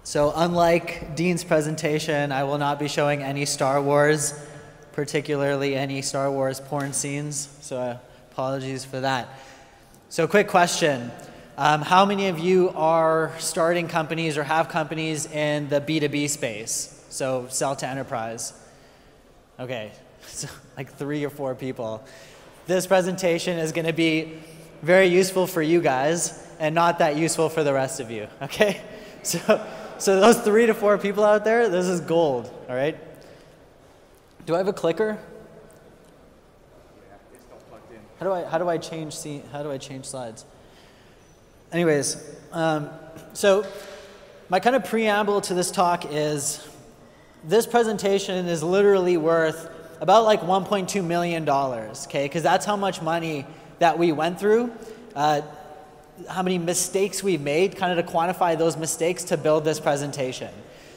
So unlike Dean's presentation, I will not be showing any Star Wars, particularly any Star Wars porn scenes, so apologies for that. So quick question. How many of you are starting companies or have companies in the B2B space? So sell to enterprise. Okay, so like 3 or 4 people. This presentation is going to be very useful for you guys and not that useful for the rest of you, okay? So those 3 to 4 people out there, this is gold, all right? Do I have a clicker? Yeah, it's not plugged in. How do I change slides? Anyways, so my kind of preamble to this talk is this presentation is literally worth about like $1.2 million, okay? Because that's how much money that we went through, how many mistakes we've made, kind of to quantify those mistakes to build this presentation.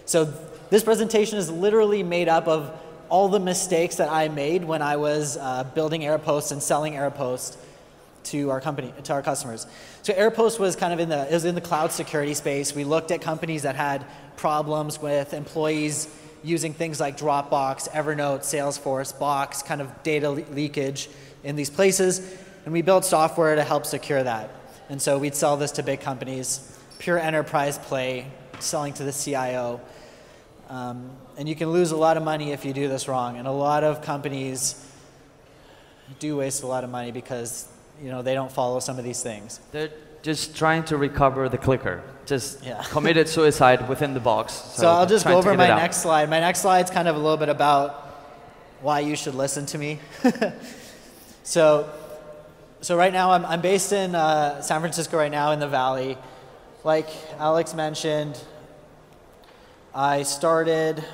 So this presentation is literally made up of all the mistakes that I made when I was building Airpost and selling Airpost to our company, to our customers. So Airpost was kind of in the cloud security space. We looked at companies that had problems with employees using things like Dropbox, Evernote, Salesforce, Box, kind of data leakage in these places, and we built software to help secure that. And so we'd sell this to big companies, pure enterprise play, selling to the CIO. And you can lose a lot of money if you do this wrong. And a lot of companies do waste a lot of money because they don't follow some of these things. They're just trying to recover the clicker. Just committed suicide within the box. So I'll just go over my next slide. My next slide is kind of a little bit about why you should listen to me. So right now I'm based in San Francisco right now in the Valley. Like Alex mentioned, I started,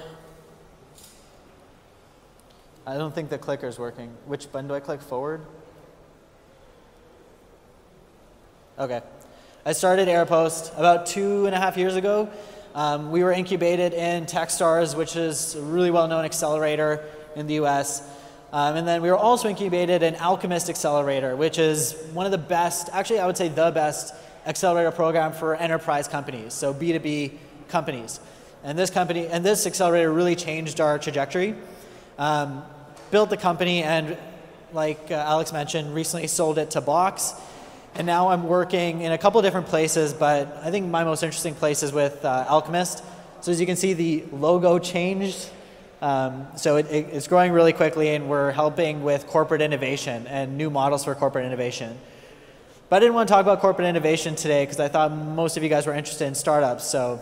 I don't think the clicker's working. Which button do I click? Forward? Okay. I started Airpost about 2.5 years ago. We were incubated in TechStars, which is a really well-known accelerator in the US. And then we were also incubated in Alchemist Accelerator, which is one of the best, actually I would say the best accelerator program for enterprise companies, so B2B companies. And this accelerator really changed our trajectory. Built the company and, like Alex mentioned, recently sold it to Box. And now I'm working in a couple different places, but I think my most interesting place is with Alchemist. So as you can see, the logo changed. So it's growing really quickly, and we're helping with corporate innovation and new models for corporate innovation. But I didn't want to talk about corporate innovation today because I thought most of you guys were interested in startups. So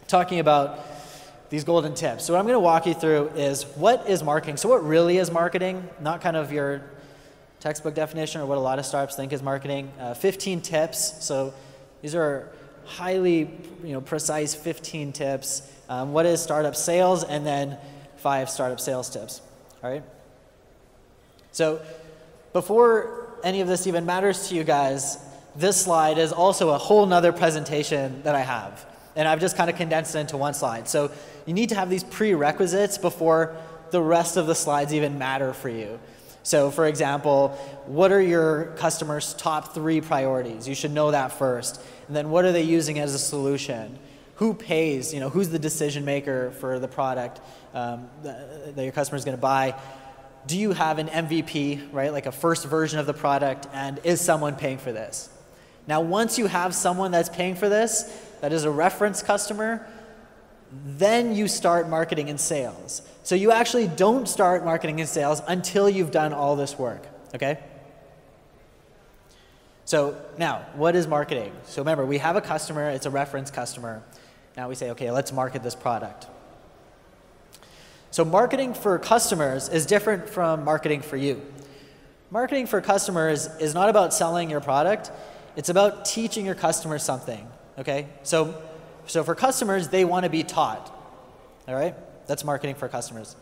talking about these golden tips. So what I'm going to walk you through is what is marketing. So what really is marketing? Not kind of your textbook definition or what a lot of startups think is marketing. 15 tips. So these are highly precise 15 tips. What is startup sales, and then 5 startup sales tips. All right. So before any of this even matters to you guys, this slide is also a whole nother presentation that I have. And I've just kind of condensed it into one slide. So you need to have these prerequisites before the rest of the slides even matter for you. So for example, what are your customers' top 3 priorities? You should know that first. And then what are they using as a solution? Who pays? Who's the decision maker for the product that your customer is going to buy? Do you have an MVP, right? Like a first version of the product, and is someone paying for this? Now, once you have someone that's paying for this, that is a reference customer, then you start marketing and sales. So you actually don't start marketing and sales until you've done all this work, okay? So now, what is marketing? So remember, we have a customer, it's a reference customer. Now we say, okay, let's market this product. So marketing for customers is different from marketing for you. Marketing for customers is not about selling your product, it's about teaching your customers something, okay? So for customers, they want to be taught, all right? That's marketing for customers.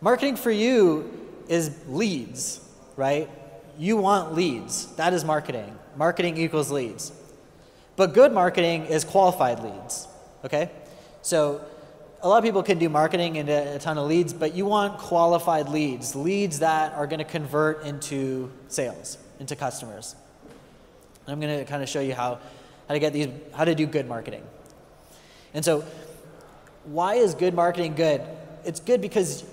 Marketing for you is leads, right? You want leads. That is marketing. Marketing equals leads. But good marketing is qualified leads, okay? So a lot of people can do marketing and a ton of leads, but you want qualified leads, leads that are going to convert into sales, into customers. And I'm going to kind of show you how to do good marketing. And so why is good marketing good? It's good because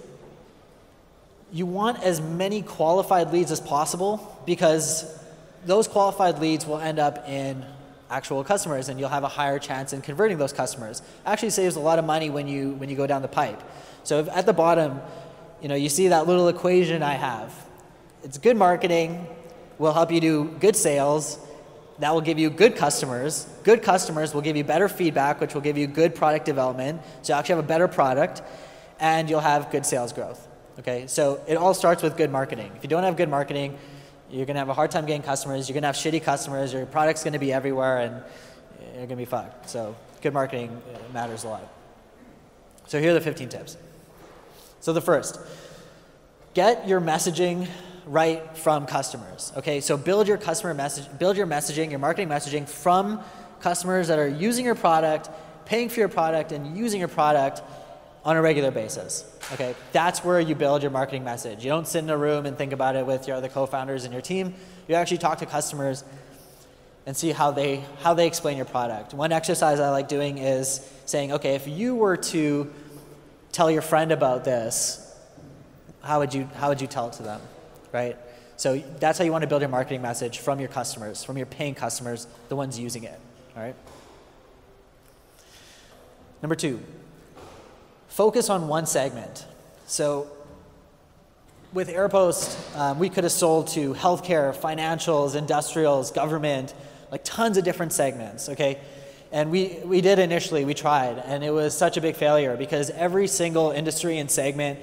you want as many qualified leads as possible, because those qualified leads will end up in actual customers, and you'll have a higher chance in converting those customers. Actually saves a lot of money when you go down the pipe. So if at the bottom, you see that little equation I have. It's good marketing will help you do good sales. That will give you good customers. Good customers will give you better feedback, which will give you good product development. So you actually have a better product, and you'll have good sales growth. Okay, so it all starts with good marketing. If you don't have good marketing, you're going to have a hard time getting customers. You're going to have shitty customers. Your product's going to be everywhere, and you're going to be fucked. So good marketing matters a lot. So here are the 15 tips. So the first, get your messaging right from customers. Okay, so build your messaging, your marketing messaging from customers that are using your product, paying for your product, and using your product on a regular basis. Okay, that's where you build your marketing message. You don't sit in a room and think about it with your other co-founders and your team. You actually talk to customers and see how they explain your product. One exercise I like doing is saying, okay, if you were to tell your friend about this, how would you tell it to them, right? So that's how you want to build your marketing message, from your customers, from your paying customers, the ones using it, all right? Number 2, focus on one segment. So with Airpost, we could have sold to healthcare, financials, industrials, government, like tons of different segments, okay? And we did initially, we tried, and it was such a big failure because every single industry and segment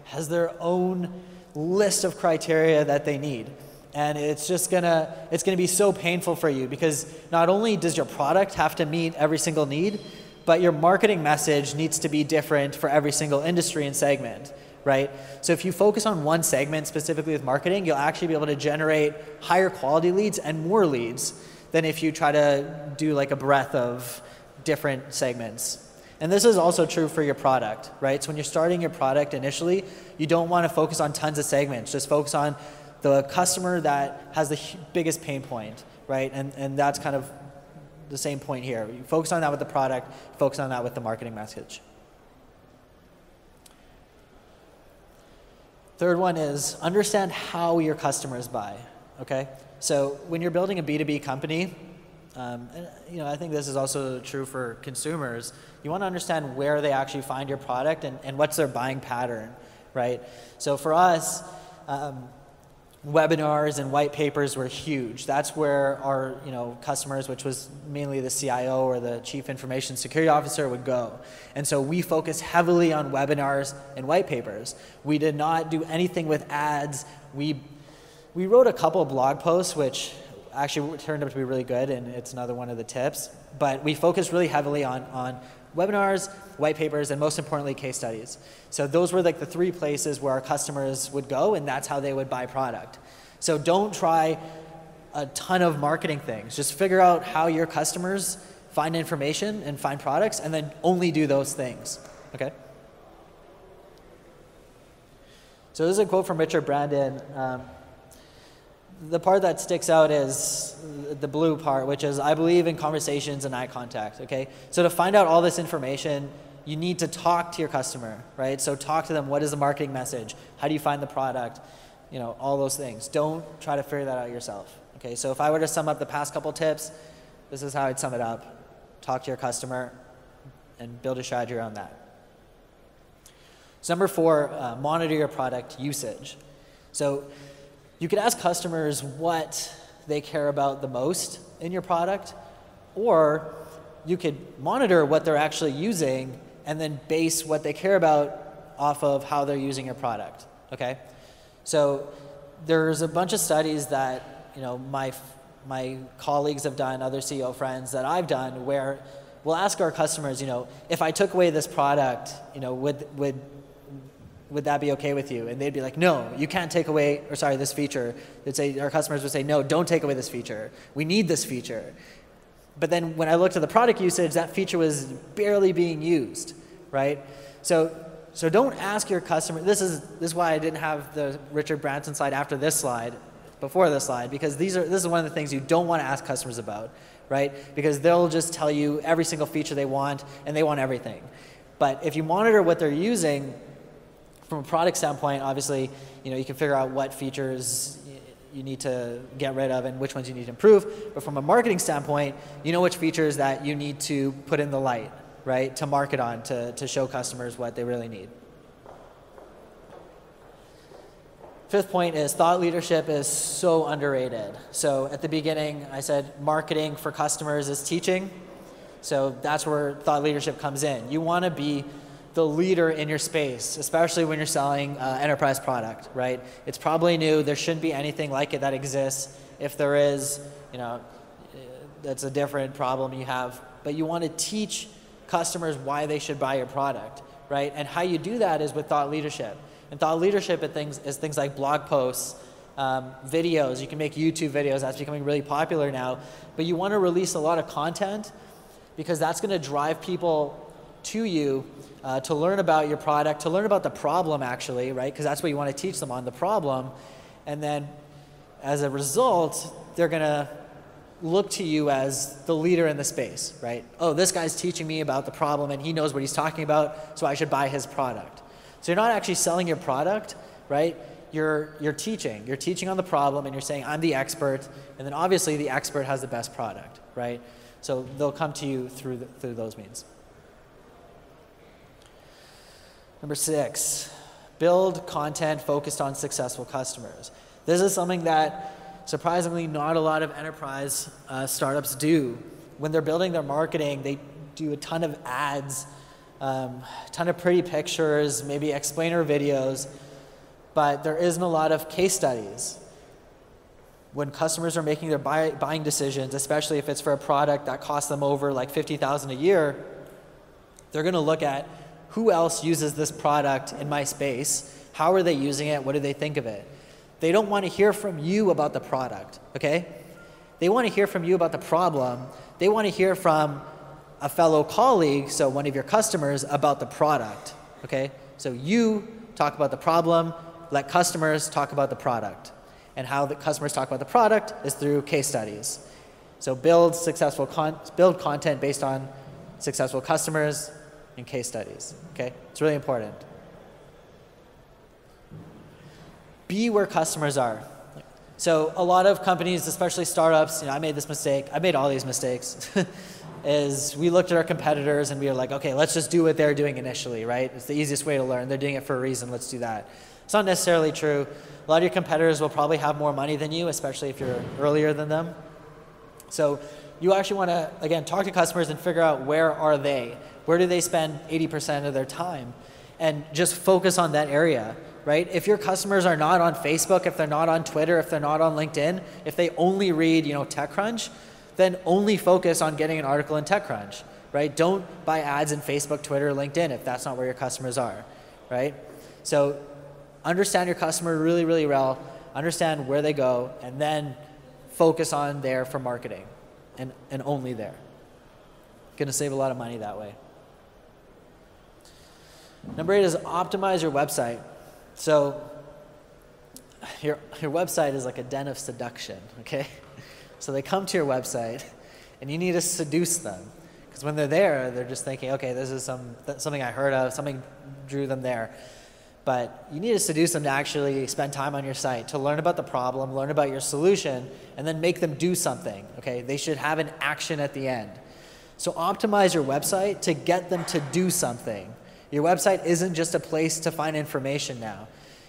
has their own list of criteria that they need. And it's gonna be so painful for you, because not only does your product have to meet every single need, but your marketing message needs to be different for every single industry and segment, right? So if you focus on one segment specifically with marketing, you'll actually be able to generate higher quality leads and more leads than if you try to do like a breadth of different segments. And this is also true for your product, right? So when you're starting your product initially, you don't want to focus on tons of segments. Just focus on the customer that has the biggest pain point, right? And that's kind of the same point here. You focus on that with the product, focus on that with the marketing message. Third one is understand how your customers buy, okay? So when you're building a B2B company, I think this is also true for consumers, you want to understand where they actually find your product and what's their buying pattern, right? So for us, webinars and white papers were huge. That's where our customers, which was mainly the CIO or the Chief Information Security Officer, would go. And so we focused heavily on webinars and white papers. We did not do anything with ads. We wrote a couple of blog posts, which actually turned out to be really good, and it's another one of the tips. But we focused really heavily on webinars, white papers, and most importantly, case studies. So those were like the 3 places where our customers would go, and that's how they would buy product. So don't try a ton of marketing things. Just figure out how your customers find information and find products, and then only do those things, okay? So this is a quote from Richard Branson. The part that sticks out is the blue part, which is, I believe in conversations and eye contact, okay? So to find out all this information, you need to talk to your customer, right? So talk to them, what is the marketing message? How do you find the product? All those things. Don't try to figure that out yourself, okay? So if I were to sum up the past couple tips, this is how I'd sum it up. Talk to your customer and build a strategy around that. So number 4, monitor your product usage. So you could ask customers what they care about the most in your product, or you could monitor what they're actually using and then base what they care about off of how they're using your product, okay? So there's a bunch of studies that my colleagues have done, other CEO friends that I've done, where we'll ask our customers, if I took away this product, would that be okay with you? And they'd be like, no, you can't take away, this feature. Our customers would say, no, don't take away this feature. We need this feature. But then when I looked at the product usage, that feature was barely being used, right? So don't ask your customer. This is why I didn't have the Richard Branson slide after this slide, before this slide, because this is one of the things you don't want to ask customers about, right? Because they'll just tell you every single feature they want, and they want everything. But if you monitor what they're using, from a product standpoint, obviously, you can figure out what features you need to get rid of and which ones you need to improve. But from a marketing standpoint, you know which features that you need to put in the light, right, to market on, to show customers what they really need. Fifth point is thought leadership is so underrated. So at the beginning, I said marketing for customers is teaching. So that's where thought leadership comes in. You want to be the leader in your space, especially when you're selling enterprise product, right? It's probably new. There shouldn't be anything like it that exists. If there is, that's a different problem you have. But you want to teach customers why they should buy your product, right? And how you do that is with thought leadership. And thought leadership is things like blog posts, videos. You can make YouTube videos. That's becoming really popular now. But you want to release a lot of content because that's going to drive people to you to learn about your product, to learn about the problem actually, right? Because that's what you want to teach them on, the problem. And then as a result, they're going to look to you as the leader in the space, right? Oh, this guy's teaching me about the problem and he knows what he's talking about, so I should buy his product. So you're not actually selling your product, right? You're teaching. You're teaching on the problem and you're saying, I'm the expert. And then obviously the expert has the best product, right? So they'll come to you through those means. Number 6, build content focused on successful customers. This is something that surprisingly not a lot of enterprise startups do. When they're building their marketing, they do a ton of ads, a ton of pretty pictures, maybe explainer videos, but there isn't a lot of case studies. When customers are making their buying decisions, especially if it's for a product that costs them over like $50,000 a year, they're going to look at who else uses this product in my space, how are they using it, what do they think of it. They don't want to hear from you about the product, okay? They want to hear from you about the problem. They want to hear from a fellow colleague, so one of your customers, about the product, okay? So you talk about the problem, let customers talk about the product. And how the customers talk about the product is through case studies. So build content based on successful customers and case studies, okay? It's really important. Be where customers are. So a lot of companies, especially startups, I made this mistake, I made all these mistakes, is we looked at our competitors and we were like, okay, let's just do what they're doing initially, right? It's the easiest way to learn. They're doing it for a reason, let's do that. It's not necessarily true. A lot of your competitors will probably have more money than you, especially if you're earlier than them. So you actually want to, again, talk to customers and figure out where are they? Where do they spend 80% of their time? And just focus on that area, right? If your customers are not on Facebook, if they're not on Twitter, if they're not on LinkedIn, if they only read, TechCrunch, then only focus on getting an article in TechCrunch, right? Don't buy ads in Facebook, Twitter, LinkedIn if that's not where your customers are, right? So understand your customer really, really well, understand where they go, and then focus on there for marketing, and only there. Going to save a lot of money that way. Number 8 is optimize your website. So your website is like a den of seduction, okay? So they come to your website, and you need to seduce them. Because when they're there, they're just thinking, okay, this is something I heard of, something drew them there. But you need to seduce them to actually spend time on your site, to learn about the problem, learn about your solution, and then make them do something, okay? They should have an action at the end. So optimize your website to get them to do something. Your website isn't just a place to find information now.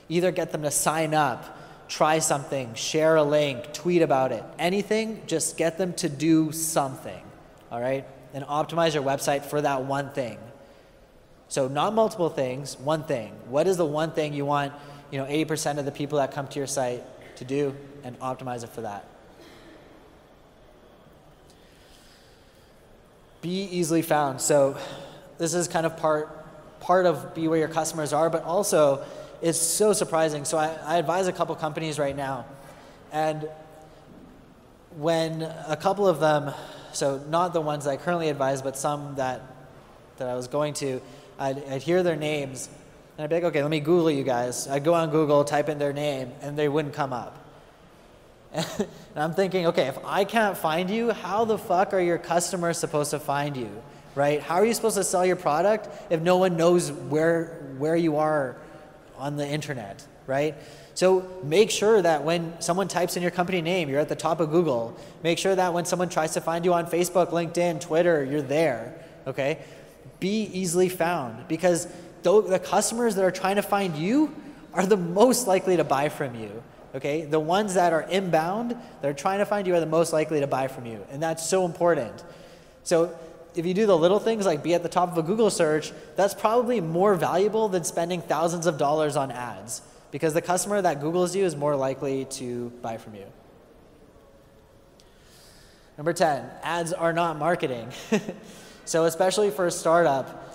Either get them to sign up, try something, share a link, tweet about it, anything, just get them to do something, all right? And optimize your website for that one thing. So not multiple things, one thing. What is the one thing you want 80% of the people that come to your site to do, and optimize it for that. Be easily found. So this is kind of part of be where your customers are, but also it's so surprising. So I advise a couple companies right now, and when a couple of them, so not the ones I currently advise, but some that I was going to, I'd hear their names, and I'd be like, okay, let me Google you guys. I'd go on Google, type in their name, and they wouldn't come up. And I'm thinking, okay, if I can't find you, how the fuck are your customers supposed to find you, right? How are you supposed to sell your product if no one knows where you are on the internet, right? So make sure that when someone types in your company name, you're at the top of Google. Make sure that when someone tries to find you on Facebook, LinkedIn, Twitter, you're there, okay? Be easily found, because the customers that are trying to find you are the most likely to buy from you, okay? The ones that are inbound, that are trying to find you, are the most likely to buy from you, and that's so important. So if you do the little things like be at the top of a Google search, that's probably more valuable than spending thousands of dollars on ads, because the customer that Googles you is more likely to buy from you. Number 10, ads are not marketing. So especially for a startup,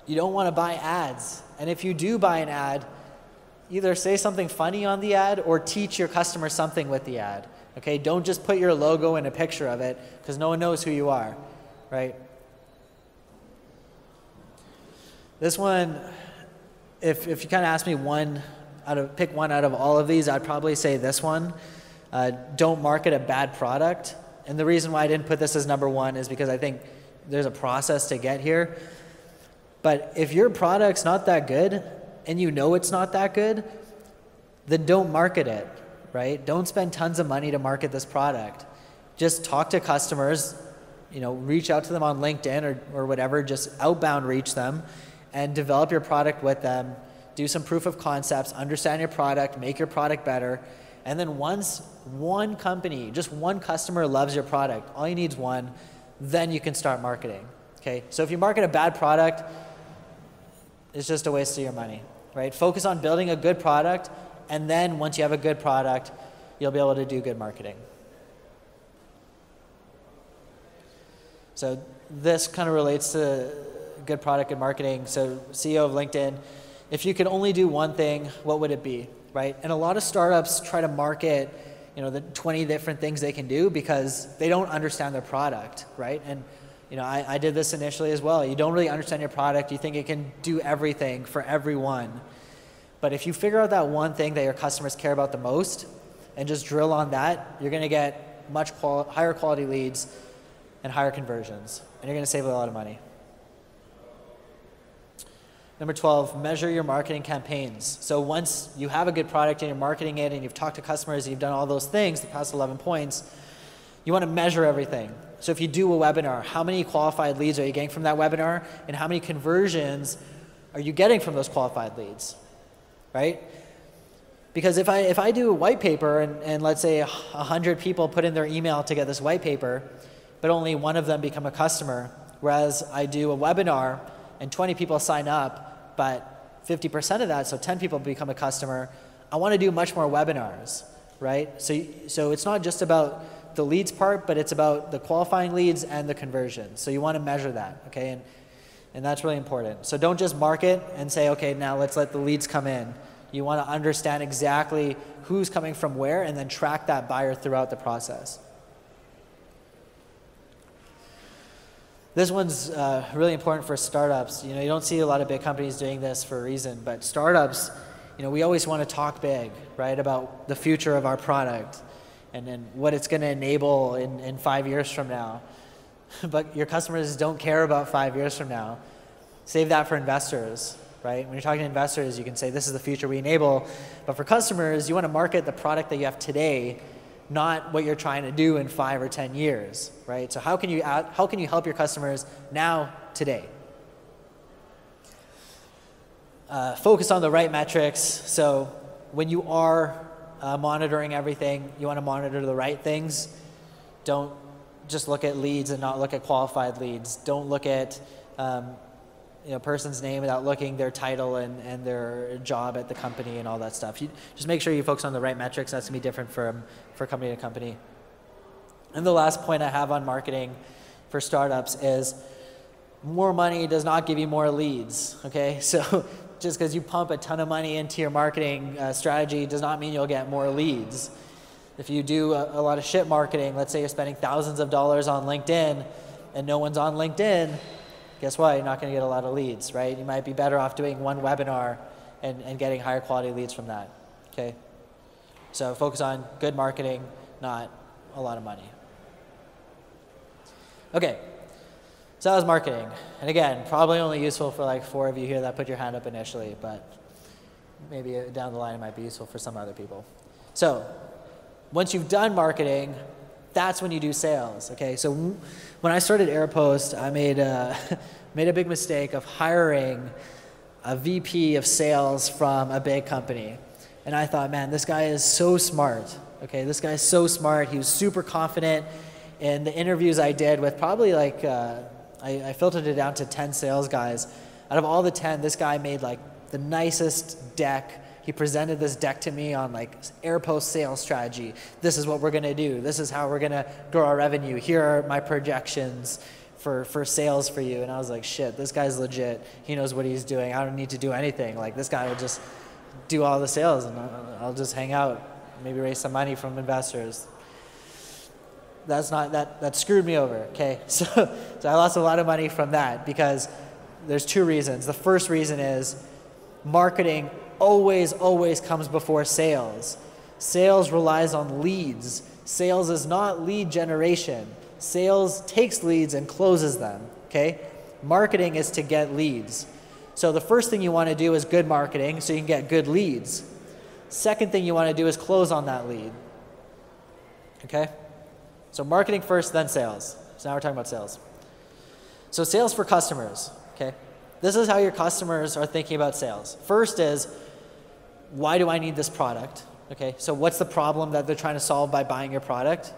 you don't want to buy ads. And if you do buy an ad, either say something funny on the ad or teach your customer something with the ad. Okay, don't just put your logo in a picture of it, because no one knows who you are, right? This one, if you kind of ask me pick one out of all of these, I'd probably say this one. Don't market a bad product. And the reason why I didn't put this as number one is because I think there's a process to get here. But if your product's not that good and you know it's not that good, then don't market it, right? Don't spend tons of money to market this product. Just talk to customers, reach out to them on LinkedIn or whatever, just outbound reach them and develop your product with them. Do some proof of concepts, understand your product, make your product better. And then once one company, just one customer loves your product, all you need is one, then you can start marketing, okay? So if you market a bad product, it's just a waste of your money, right? Focus on building a good product, and then once you have a good product, you'll be able to do good marketing. So this kind of relates to good product, good marketing. So CEO of LinkedIn, if you could only do one thing, what would it be, right? And a lot of startups try to market, the 20 different things they can do because they don't understand their product, right? And I did this initially as well. You don't really understand your product. You think it can do everything for everyone. But if you figure out that one thing that your customers care about the most and just drill on that, you're going to get much higher quality leads and higher conversions. And you're going to save a lot of money. Number 12, measure your marketing campaigns. So once you have a good product and you're marketing it and you've talked to customers and you've done all those things, the past 11 points, you want to measure everything. So if you do a webinar, how many qualified leads are you getting from that webinar, and how many conversions are you getting from those qualified leads, right? Because if I do a white paper and let's say 100 people put in their email to get this white paper, but only one of them become a customer, whereas I do a webinar and 20 people sign up, but 50% of that, so 10 people become a customer, I want to do much more webinars, right? So it's not just about the leads part, but it's about the qualifying leads and the conversions. So you want to measure that, okay? And that's really important. So don't just market and say, okay, now let's let the leads come in. You want to understand exactly who's coming from where and then track that buyer throughout the process. This one's really important for startups. You don't see a lot of big companies doing this for a reason, but startups, we always want to talk big, right, about the future of our product and then what it's going to enable in 5 years from now. But your customers don't care about 5 years from now. Save that for investors, right? When you're talking to investors, you can say this is the future we enable. But for customers, you want to market the product that you have today, not what you're trying to do in 5 or 10 years, right? So how can you help your customers now, today? Focus on the right metrics. So when you are monitoring everything, you want to monitor the right things. Don't just look at leads and not look at qualified leads. Don't look at person's name without looking their title and their job at the company and all that stuff. You just make sure you focus on the right metrics. That's going to be different for company to company. And the last point I have on marketing for startups is more money does not give you more leads, okay? So just because you pump a ton of money into your marketing strategy does not mean you'll get more leads. If you do a lot of shit marketing, let's say you're spending thousands of dollars on LinkedIn and no one's on LinkedIn, guess what? You're not going to get a lot of leads, right? You might be better off doing one webinar and getting higher quality leads from that, okay? So focus on good marketing, not a lot of money. Okay, so that was marketing. And again, probably only useful for like 4 of you here that put your hand up initially, but maybe down the line it might be useful for some other people. So once you've done marketing, that's when you do sales. Okay, so when I started Airpost, I made a big mistake of hiring a VP of sales from a big company. And I thought, man, this guy is so smart. Okay, this guy's so smart. He was super confident. In the interviews I did with probably like, I filtered it down to 10 sales guys. Out of all the 10, this guy made like the nicest deck. He presented this deck to me on like Airpost sales strategy. This is what we're gonna do. This is how we're gonna grow our revenue. Here are my projections for sales for you. And I was like, shit, this guy's legit. He knows what he's doing. I don't need to do anything. Like this guy will just do all the sales and I'll just hang out, maybe raise some money from investors. That screwed me over, okay? So I lost a lot of money from that because there's 2 reasons. The first reason is marketing always comes before sales. Sales relies on leads. Sales is not lead generation. Sales takes leads and closes them, okay? Marketing is to get leads. So the first thing you want to do is good marketing so you can get good leads. Second thing you want to do is close on that lead, okay? So marketing first, then sales. So now we're talking about sales. So sales for customers, okay? This is how your customers are thinking about sales. First is, why do I need this product? Okay, so what's the problem that they're trying to solve by buying your product?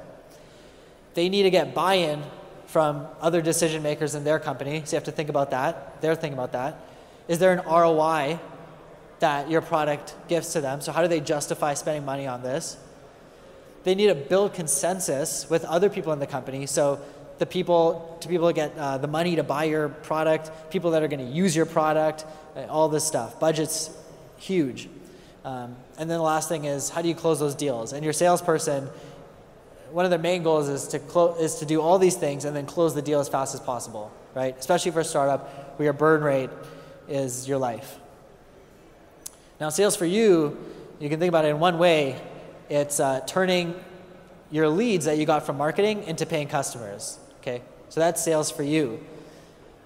They need to get buy-in from other decision makers in their company, so you have to think about that. They're thinking about that. Is there an ROI that your product gives to them? So how do they justify spending money on this? They need to build consensus with other people in the company. So to people get the money to buy your product, people that are going to use your product, all this stuff. Budget's huge. And then the last thing is, how do you close those deals? And your salesperson, one of their main goals is to do all these things and then close the deal as fast as possible, right? Especially for a startup where your burn rate is your life. Now, sales for you can think about it in one way. It's turning your leads that you got from marketing into paying customers, okay? So that's sales for you.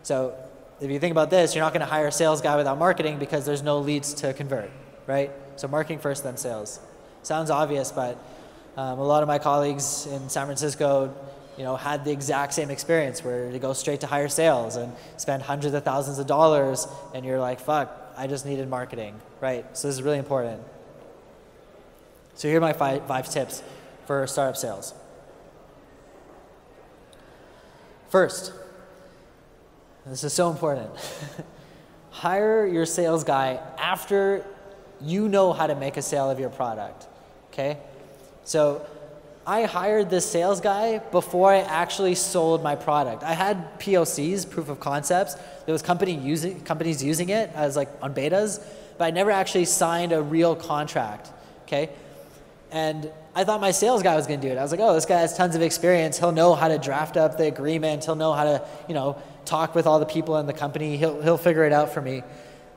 So if you think about this, you're not going to hire a sales guy without marketing because there's no leads to convert, right? So marketing first, then sales. Sounds obvious, but a lot of my colleagues in San Francisco, had the exact same experience where they go straight to hire sales and spend hundreds of thousands of dollars, and you're like, fuck, I just needed marketing, right? So this is really important. So here are my five tips for startup sales. First, this is so important. Hire your sales guy after you know how to make a sale of your product, okay? So I hired this sales guy before I actually sold my product. I had POCs, proof of concepts. There was companies using it as like on betas, but I never actually signed a real contract, okay? And I thought my sales guy was going to do it. I was like, oh, this guy has tons of experience. He'll know how to draft up the agreement. He'll know how to, talk with all the people in the company. He'll figure it out for me.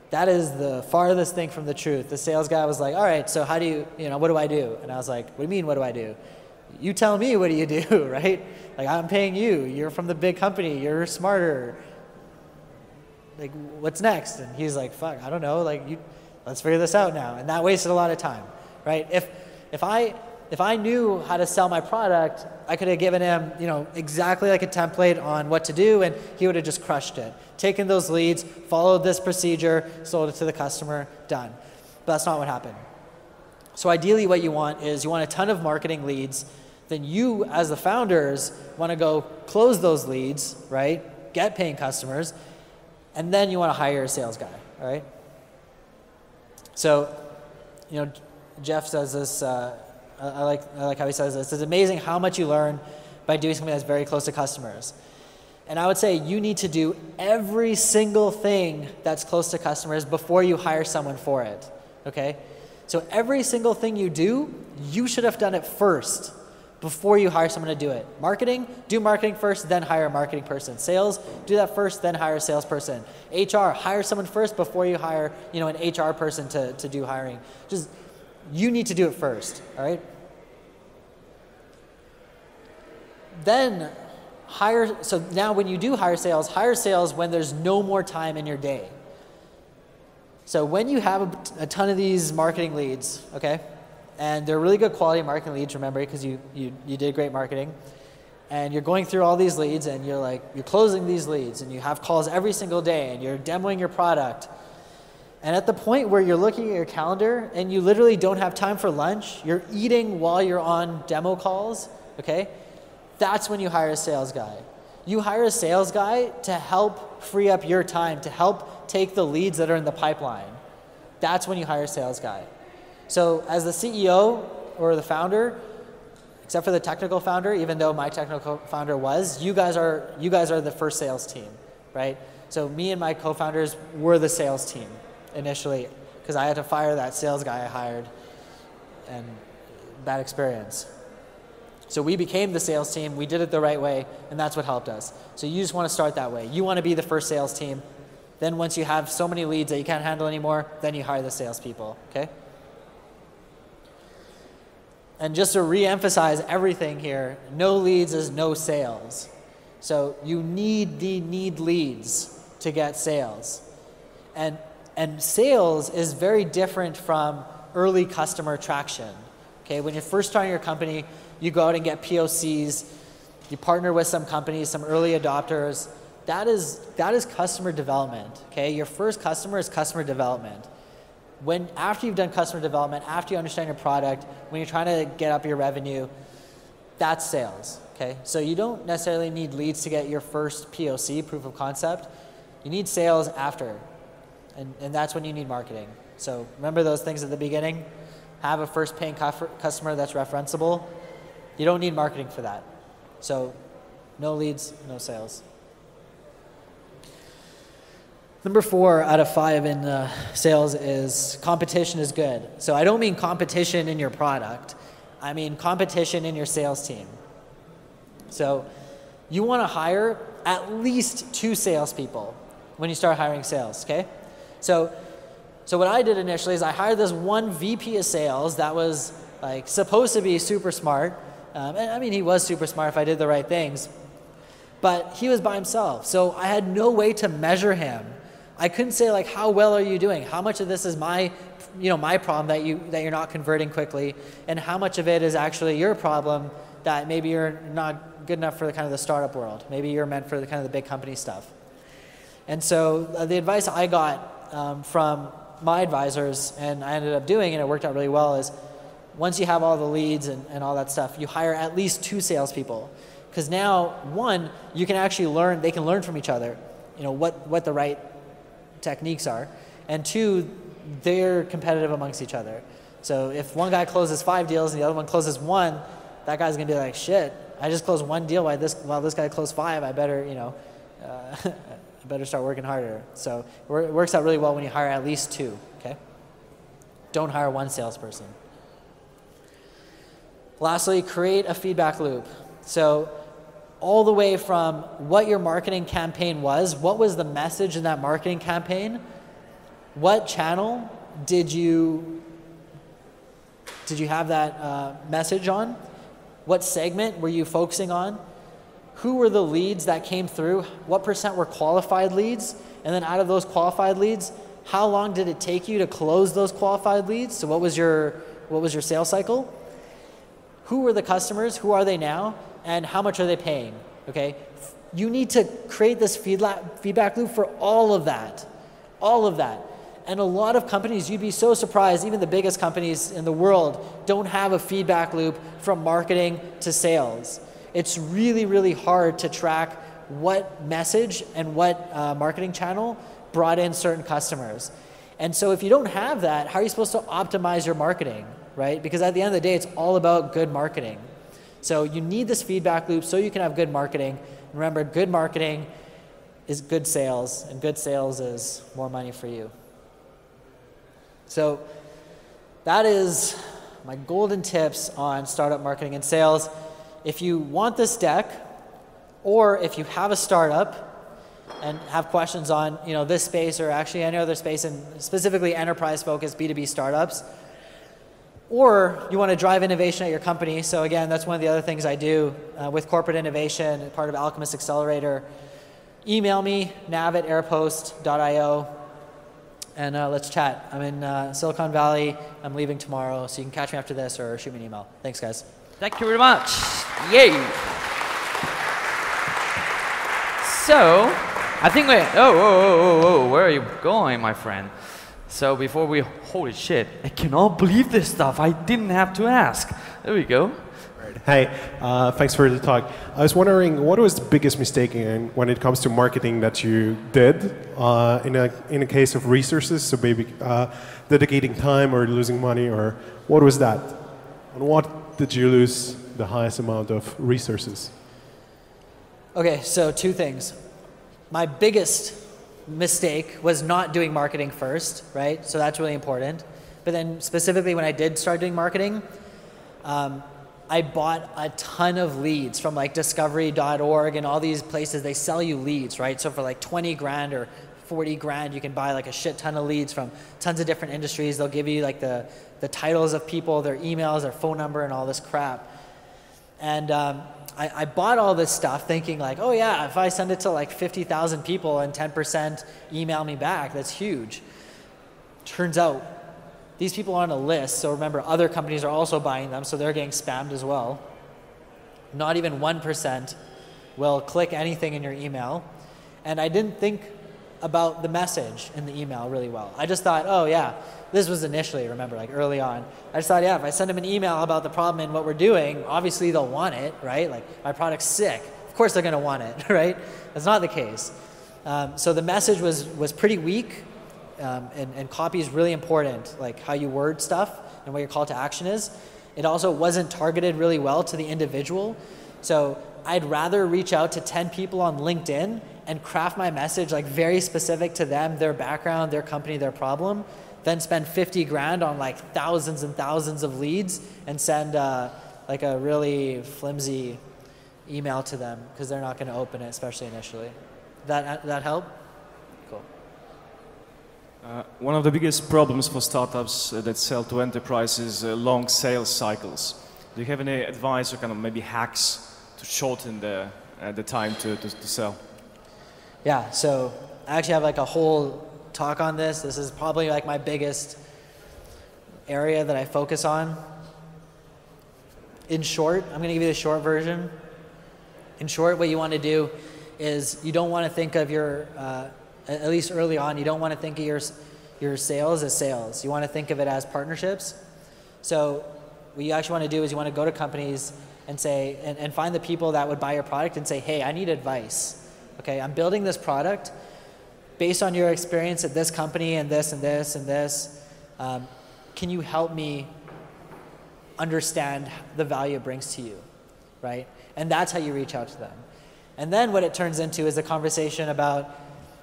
That is the farthest thing from the truth. The sales guy was like, all right, so how do what do I do? And I was like, what do you mean, what do I do? You tell me, what do you do, right? Like, I'm paying you. You're from the big company. You're smarter. Like, what's next? And he's like, fuck, I don't know. Like, let's figure this out now. And that wasted a lot of time, right? If I knew how to sell my product, I could have given him, exactly like a template on what to do, and he would have just crushed it. Taken those leads, followed this procedure, sold it to the customer, done. But that's not what happened. So ideally what you want is you want a ton of marketing leads. Then you, as the founders, want to go close those leads, right? Get paying customers, and then you want to hire a sales guy, all right? So, Jeff says this, I like how he says this. It's amazing how much you learn by doing something that's very close to customers. And I would say you need to do every single thing that's close to customers before you hire someone for it, okay? So every single thing you do, you should have done it first before you hire someone to do it. Marketing, do marketing first, then hire a marketing person. Sales, do that first, then hire a salesperson. HR, hire someone first before you hire, an HR person to do hiring. You need to do it first, all right? Then so now when you do hire sales when there's no more time in your day. So when you have a ton of these marketing leads, okay, and they're really good quality marketing leads, remember, because you did great marketing, and you're going through all these leads, and you're closing these leads, and you have calls every single day, and you're demoing your product. And at the point where you're looking at your calendar and you literally don't have time for lunch, you're eating while you're on demo calls, okay? That's when you hire a sales guy. You hire a sales guy to help free up your time, to help take the leads that are in the pipeline. That's when you hire a sales guy. So as the CEO or the founder, except for the technical founder, even though my technical founder was, you guys are the first sales team, right? So me and my co-founders were the sales team initially, because I had to fire that sales guy I hired, and bad experience. So we became the sales team, we did it the right way, and that's what helped us. So you just want to start that way. You want to be the first sales team. Then once you have so many leads that you can't handle anymore, then you hire the salespeople, okay? And just to re-emphasize everything here, no leads is no sales. So you need leads to get sales. And sales is very different from early customer traction. Okay, when you're first starting your company, you go out and get POCs, you partner with some companies, some early adopters. That is customer development. Okay, your first customer is customer development. After you've done customer development, after you understand your product, when you're trying to get up your revenue, that's sales. Okay, so you don't necessarily need leads to get your first POC, proof of concept. You need sales after, and that's when you need marketing. So remember those things at the beginning. Have a first paying customer that's referenceable. You don't need marketing for that. So no leads, no sales. Number 4 out of 5 in sales is competition is good. So I don't mean competition in your product. I mean competition in your sales team. So you want to hire at least 2 salespeople when you start hiring sales, okay? So what I did initially is I hired this one VP of sales that was supposed to be super smart. And I mean, he was super smart if I did the right things, but he was by himself. So I had no way to measure him. I couldn't say how well are you doing? How much of this is my problem that you're not converting quickly, and how much of it is actually your problem that maybe you're not good enough for the kind of the startup world. Maybe you're meant for the kind of the big company stuff. And so the advice I got from my advisors, and I ended up doing, and it worked out really well, is once you have all the leads and all that stuff, you hire at least 2 salespeople. Because now, 1, you can actually learn, they can learn from each other, what the right techniques are. And 2, they're competitive amongst each other. So if one guy closes 5 deals and the other one closes 1, that guy's gonna be like, shit, I just closed 1 deal while this guy closed 5, I better, I better start working harder. So it works out really well when you hire at least 2, okay? Don't hire 1 salesperson. Lastly, create a feedback loop. So all the way from what your marketing campaign was, what was the message in that marketing campaign, what channel did you have that message on, what segment were you focusing on, who were the leads that came through, what % were qualified leads, and then out of those qualified leads, how long did it take you to close those qualified leads? So what was your sales cycle? Who were the customers? Who are they now? And how much are they paying? Okay, you need to create this feedback loop for all of that, And a lot of companies, you'd be so surprised, even the biggest companies in the world don't have a feedback loop from marketing to sales. It's really, really hard to track what message and what marketing channel brought in certain customers. And so if you don't have that, how are you supposed to optimize your marketing, right? Because at the end of the day, it's all about good marketing. So you need this feedback loop so you can have good marketing. Remember, good marketing is good sales, and good sales is more money for you. So that is my golden tips on startup marketing and sales. If you want this deck, or if you have a startup and have questions on this space or actually any other space, and specifically enterprise-focused B2B startups, Or you want to drive innovation at your company. So again, that's one of the other things I do with corporate innovation, part of Alchemist Accelerator. Email me, nav@airpost.io, and let's chat. I'm in Silicon Valley. I'm leaving tomorrow, so you can catch me after this or shoot me an email. Thanks, guys. Thank you very much. Yay. So, I think where are you going, my friend? So before we, holy shit, I cannot believe this stuff. I didn't have to ask. There we go. Hey, thanks for the talk. I was wondering, what was the biggest mistake when it comes to marketing that you did in a case of resources, so maybe dedicating time or losing money, or what was that? And what did you lose the highest amount of resources? Okay, so two things. My biggest mistake was not doing marketing first, right? So that's really important. But then specifically when I did start doing marketing, I bought a ton of leads from like discovery.org and all these places. They sell you leads, right? So for like 20 grand or 40 grand, you can buy like a shit ton of leads from tons of different industries. They'll give you like the titles of people, their emails, their phone number, and all this crap. And I bought all this stuff thinking like, oh yeah, if I send it to like 50,000 people and 10% email me back, that's huge. Turns out these people are on a list, so remember other companies are also buying them, so they're getting spammed as well. Not even 1% will click anything in your email. And I didn't think about the message in the email really well. I just thought, oh yeah, this was initially, remember, like early on. I just thought, yeah, if I send them an email about the problem and what we're doing, obviously they'll want it, right? Like, my product's sick. Of course they're gonna want it, right? That's not the case. So the message was pretty weak, and copy is really important, like how you word stuff and what your call to action is. It also wasn't targeted really well to the individual. So I'd rather reach out to 10 people on LinkedIn and craft my message like very specific to them, their background, their company, their problem, than spend 50 grand on like thousands and thousands of leads and send like a really flimsy email to them because they're not going to open it, especially initially. That help? Cool. One of the biggest problems for startups that sell to enterprises is long sales cycles. Do you have any advice or kind of maybe hacks to shorten the time to sell? Yeah, so I actually have like a whole talk on this. This is probably like my biggest area that I focus on. In short, I'm going to give you the short version. In short, what you want to do is you don't want to think of your, at least early on, you don't want to think of your sales as sales. You want to think of it as partnerships. So what you actually want to do is you want to go to companies and say, and find the people that would buy your product and say, hey, I need advice. Okay, I'm building this product. Based on your experience at this company and this and this and this, can you help me understand the value it brings to you, right? And that's how you reach out to them. And then what it turns into is a conversation about,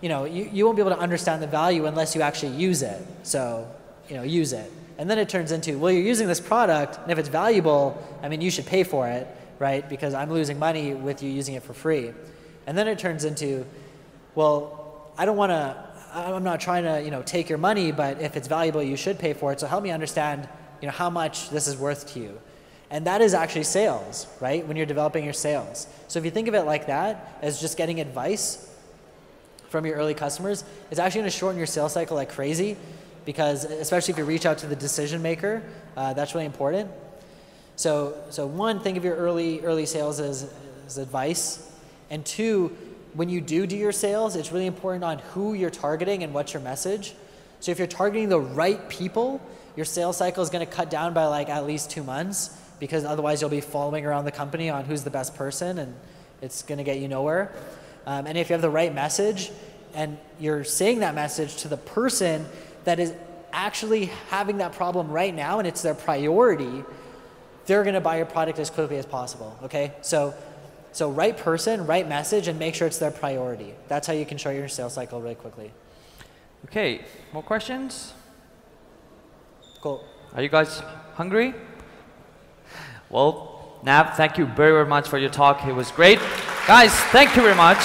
you won't be able to understand the value unless you actually use it. So, use it. And then it turns into, well, you're using this product, and if it's valuable, I mean, you should pay for it, right? Because I'm losing money with you using it for free. And then it turns into, well, I'm not trying to, take your money, but if it's valuable, you should pay for it. So help me understand, how much this is worth to you. And that is actually sales, right? When you're developing your sales. So if you think of it like that, as just getting advice from your early customers, it's actually going to shorten your sales cycle like crazy, because especially if you reach out to the decision maker, that's really important. So one, think of your early sales as advice. And two, when you do your sales, it's really important on who you're targeting and what's your message. So if you're targeting the right people, your sales cycle is going to cut down by like at least 2 months, because otherwise you'll be following around the company on who's the best person, and it's going to get you nowhere. And if you have the right message and you're saying that message to the person that is actually having that problem right now and it's their priority, they're going to buy your product as quickly as possible, okay? So right person, right message, and make sure it's their priority. That's how you can shorten your sales cycle really quickly. Okay, more questions? Cool. Are you guys hungry? Well, Nav, thank you very, very much for your talk. It was great. Guys, thank you very much.